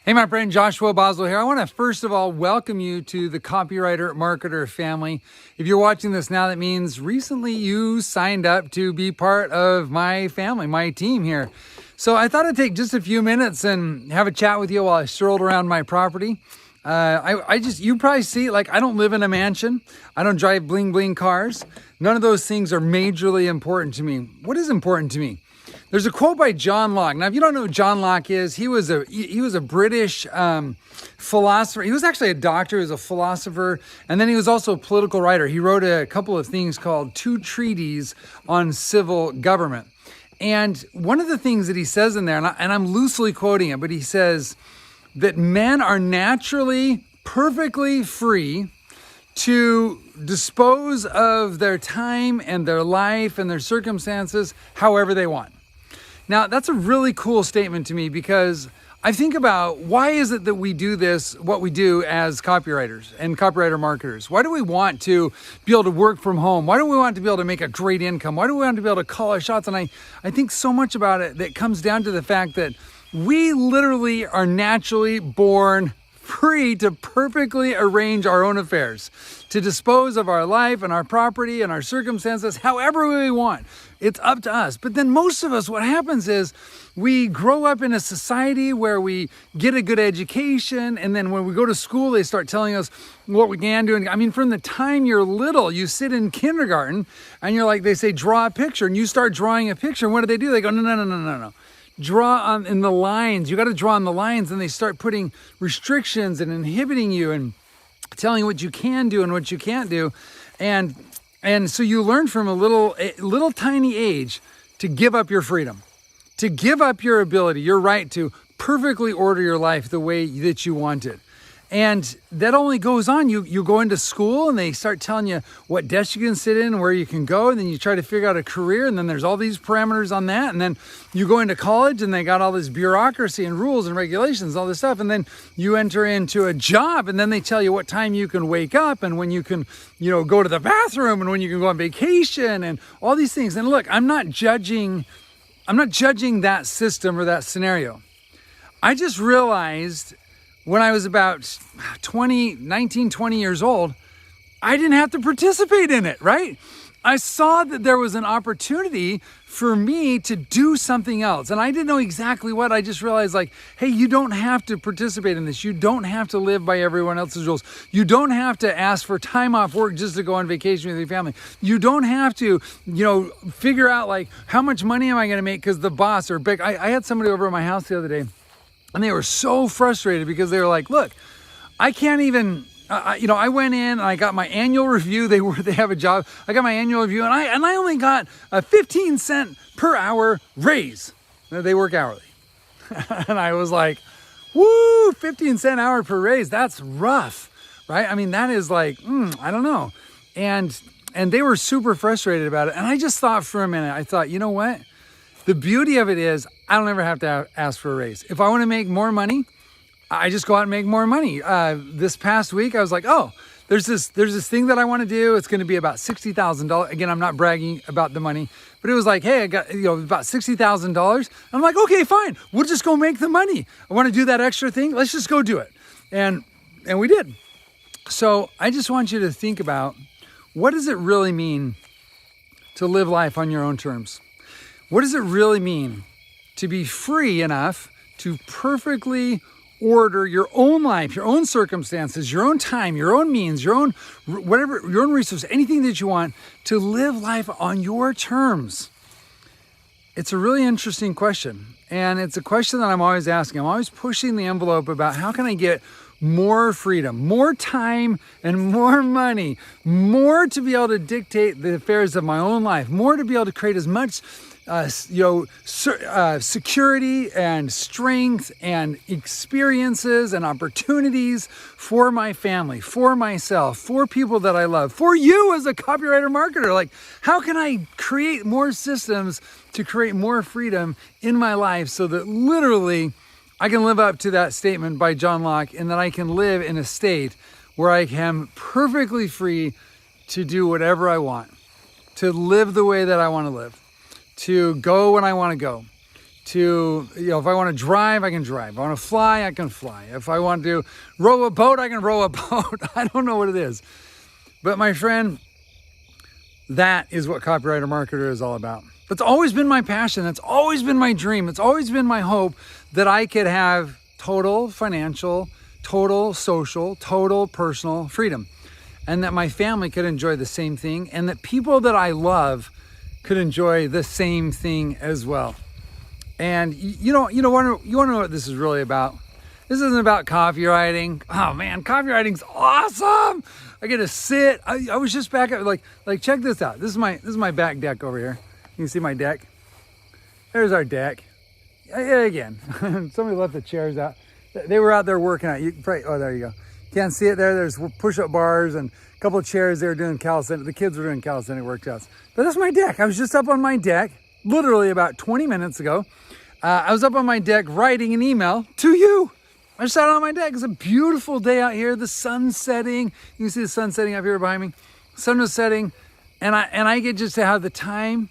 Hey, my friend Joshua Boswell here. I want to first of all welcome you to the Copywriter Marketer family. If you're watching this now, that means recently you signed up to be part of my family, my team here. So I thought I'd take just a few minutes and have a chat with you while I strolled around my property. You probably see, like, I don't live in a mansion. I don't drive bling bling cars. None of those things are majorly important to me. What is important to me? There's a quote by John Locke. Now, if you don't know who John Locke is, he was a British philosopher. He was actually a doctor, he was a philosopher, and then he was also a political writer. He wrote a couple of things called 2 treatises on civil government. And one of the things that he says in there, and I'm loosely quoting it, but he says that men are naturally perfectly free to dispose of their time and their life and their circumstances however they want. Now, that's a really cool statement to me because I think about why is it that we do this, what we do as copywriters and copywriter marketers? Why do we want to be able to work from home? Why do we want to be able to make a great income? Why do we want to be able to call our shots? And I think so much about it that comes down to the fact that we literally are naturally born free to perfectly arrange our own affairs, to dispose of our life and our property and our circumstances however we want. It's up to us. But then most of us, what happens is we grow up in a society where we get a good education, and then when we go to school, they start telling us what we can do. And I mean, from the time you're little, you sit in kindergarten and you're like, they say, draw a picture, and you start drawing a picture. And what do? They go, no. Draw in the lines. You got to draw on the lines, and they start putting restrictions and inhibiting you and telling you what you can do and what you can't do. And so you learn from a little tiny age to give up your freedom, to give up your ability, your right to perfectly order your life the way that you want it. And that only goes on. You go into school and they start telling you what desk you can sit in, where you can go, and then you try to figure out a career, and then there's all these parameters on that. And then you go into college and they got all this bureaucracy and rules and regulations, all this stuff. And then you enter into a job, and then they tell you what time you can wake up and when you can, go to the bathroom and when you can go on vacation and all these things. And look, I'm not judging that system or that scenario. I just realized when I was about 19, 20 years old, I didn't have to participate in it, right? I saw that there was an opportunity for me to do something else. And I didn't know exactly what. I just realized, like, hey, you don't have to participate in this. You don't have to live by everyone else's rules. You don't have to ask for time off work just to go on vacation with your family. You don't have to, figure out, like, how much money am I going to make because the boss or big. I had somebody over at my house the other day, and they were so frustrated because they were like, look, I can't even, I went in and I got my annual review. They have a job. I got my annual review and I only got a 15-cent per hour raise. They work hourly. And I was like, woo, 15-cent hour per raise. That's rough, right? I mean, that is like, I don't know. And they were super frustrated about it. And I just thought for a minute, I thought, you know what? The beauty of it is I don't ever have to ask for a raise. If I want to make more money, I just go out and make more money. This past week, I was like, oh, there's this thing that I want to do. It's going to be about $60,000. Again, I'm not bragging about the money, but it was like, hey, I got about $60,000. I'm like, okay, fine. We'll just go make the money. I want to do that extra thing. Let's just go do it. And we did. So I just want you to think about, what does it really mean to live life on your own terms? What does it really mean to be free enough to perfectly order your own life, your own circumstances, your own time, your own means, your own whatever, your own resources, anything that you want, to live life on your terms? It's a really interesting question. And it's a question that I'm always asking. I'm always pushing the envelope about how can I get more freedom, more time, and more money, more to be able to dictate the affairs of my own life, more to be able to create as much security and strength and experiences and opportunities for my family, for myself, for people that I love, for you as a copywriter marketer. Like, how can I create more systems to create more freedom in my life so that literally I can live up to that statement by John Locke, and that I can live in a state where I am perfectly free to do whatever I want, to live the way that I want to live, to go when I want to go, to, if I want to drive, I can drive. If I want to fly, I can fly. If I want to row a boat, I can row a boat. I don't know what it is. But my friend, that is what Copywriter Marketer is all about. That's always been my passion. That's always been my dream. It's always been my hope that I could have total financial, total social, total personal freedom. And that my family could enjoy the same thing. And that people that I love could enjoy the same thing as well. And you want to know what this is really about? This isn't about copywriting. Oh man, copywriting's awesome. I get to sit. I was just back at like check this out. This is my back deck over here. You can see my deck. There's our deck. Yeah, again, somebody left the chairs out. They were out there working out. You probably, oh, there you go. Can't see it there. There's push-up bars and a couple of chairs. They were doing calisthenics. The kids were doing calisthenic workouts. But that's my deck. I was just up on my deck literally about 20 minutes ago. I was up on my deck writing an email to you. I sat on my deck. It's a beautiful day out here. The sun's setting. You can see the sun setting up here behind me. Sun was setting, and I get just to have the time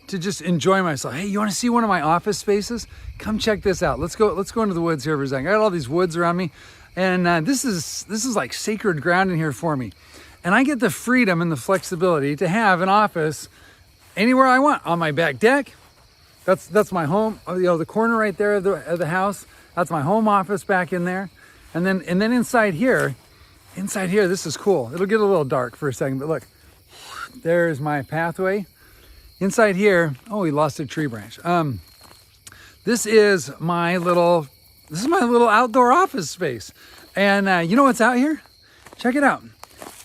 to just enjoy myself. Hey, you want to see one of my office spaces? Come check this out. Let's go into the woods here for a second. I got all these woods around me, and this is like sacred ground in here for me. And I get the freedom and the flexibility to have an office anywhere I want on my back deck. That's my home. The corner right there of the house. That's my home office back in there. And then inside here, this is cool. It'll get a little dark for a second, but look, there's my pathway. Inside here, oh, we lost a tree branch. This is my little outdoor office space. And you know what's out here? Check it out.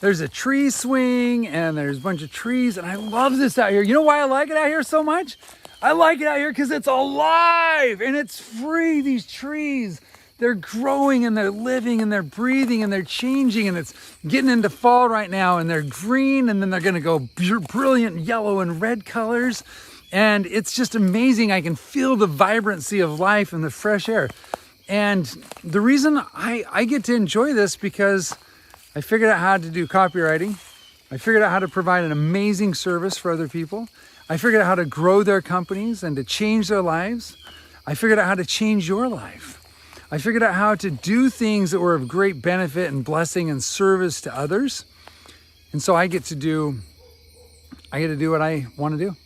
There's a tree swing and there's a bunch of trees, and I love this out here. You know why I like it out here so much? I like it out here because it's alive and it's free. These trees, they're growing and they're living and they're breathing and they're changing, and it's getting into fall right now, and they're green, and then they're going to go brilliant yellow and red colors. And it's just amazing. I can feel the vibrancy of life and the fresh air. And the reason I get to enjoy this because I figured out how to do copywriting. I figured out how to provide an amazing service for other people. I figured out how to grow their companies and to change their lives. I figured out how to change your life. I figured out how to do things that were of great benefit and blessing and service to others. And so I get to do what I want to do.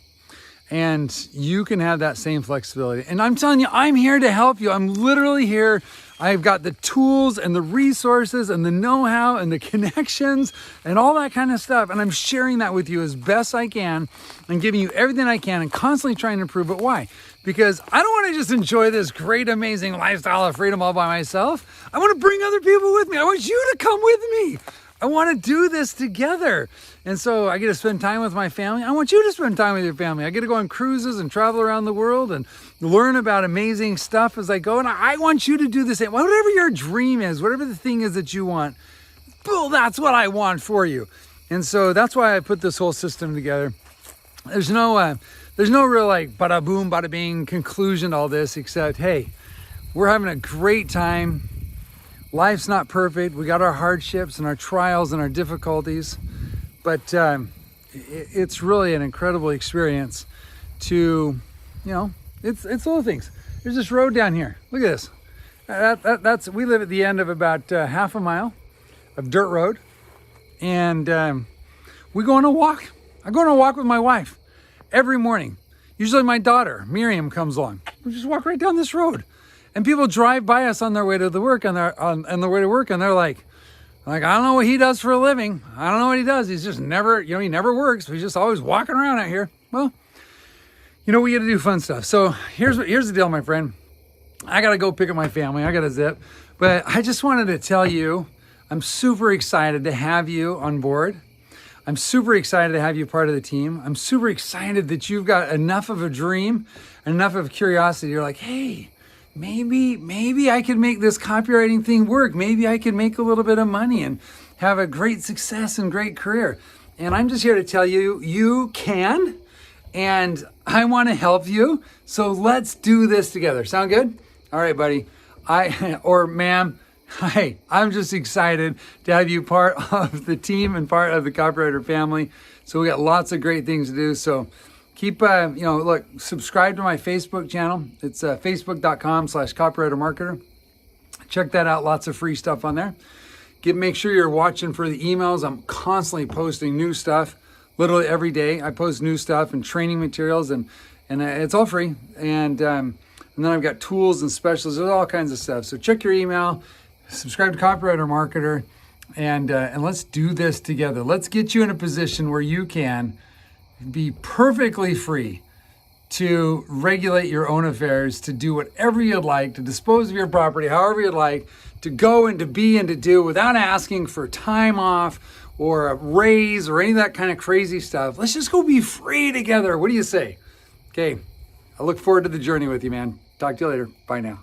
And you can have that same flexibility. And I'm telling you, I'm here to help you. I'm literally here. I've got the tools and the resources and the know-how and the connections and all that kind of stuff. And I'm sharing that with you as best I can and giving you everything I can and constantly trying to improve. But why? Because I don't want to just enjoy this great, amazing lifestyle of freedom all by myself. I want to bring other people with me. I want you to come with me. I want to do this together. And so I get to spend time with my family. I want you to spend time with your family. I get to go on cruises and travel around the world and learn about amazing stuff as I go. And I want you to do the same. Whatever your dream is, whatever the thing is that you want, well, that's what I want for you. And so that's why I put this whole system together. There's no real like bada boom, bada bing conclusion to all this, except, hey, we're having a great time. Life's not perfect. We got our hardships and our trials and our difficulties, but it's really an incredible experience to, it's little things. There's this road down here. Look at this. That's we live at the end of about half a mile of dirt road, and we go on a walk. I go on a walk with my wife every morning. Usually my daughter, Miriam, comes along. We just walk right down this road. And people drive by us on their way to the work, on their way to work, and they're like, I don't know what he does for a living. I don't know what he does. He's just never, he never works. He's just always walking around out here. Well, we get to do fun stuff. So here's the deal, my friend. I got to go pick up my family. I got to zip. But I just wanted to tell you, I'm super excited to have you on board. I'm super excited to have you part of the team. I'm super excited that you've got enough of a dream, enough of curiosity. You're like, hey, maybe I could make this copywriting thing work. Maybe I could make a little bit of money and have a great success and great career. And I'm just here to tell you, you can, and I want to help you. So let's do this together. Sound good? All right, buddy. Or ma'am, hi. I'm just excited to have you part of the team and part of the Copywriter family. So we got lots of great things to do. So Keep, look, subscribe to my Facebook channel. It's facebook.com/copywriter marketer. Check that out. Lots of free stuff on there. Make sure you're watching for the emails. I'm constantly posting new stuff. Literally every day I post new stuff and training materials, and it's all free. And then I've got tools and specials. There's all kinds of stuff. So check your email, subscribe to Copywriter Marketer, and let's do this together. Let's get you in a position where you can be perfectly free to regulate your own affairs, to do whatever you'd like, to dispose of your property however you'd like, to go and to be and to do without asking for time off or a raise or any of that kind of crazy stuff. Let's just go be free together. What do you say? Okay, I look forward to the journey with you, man. Talk to you later. Bye now.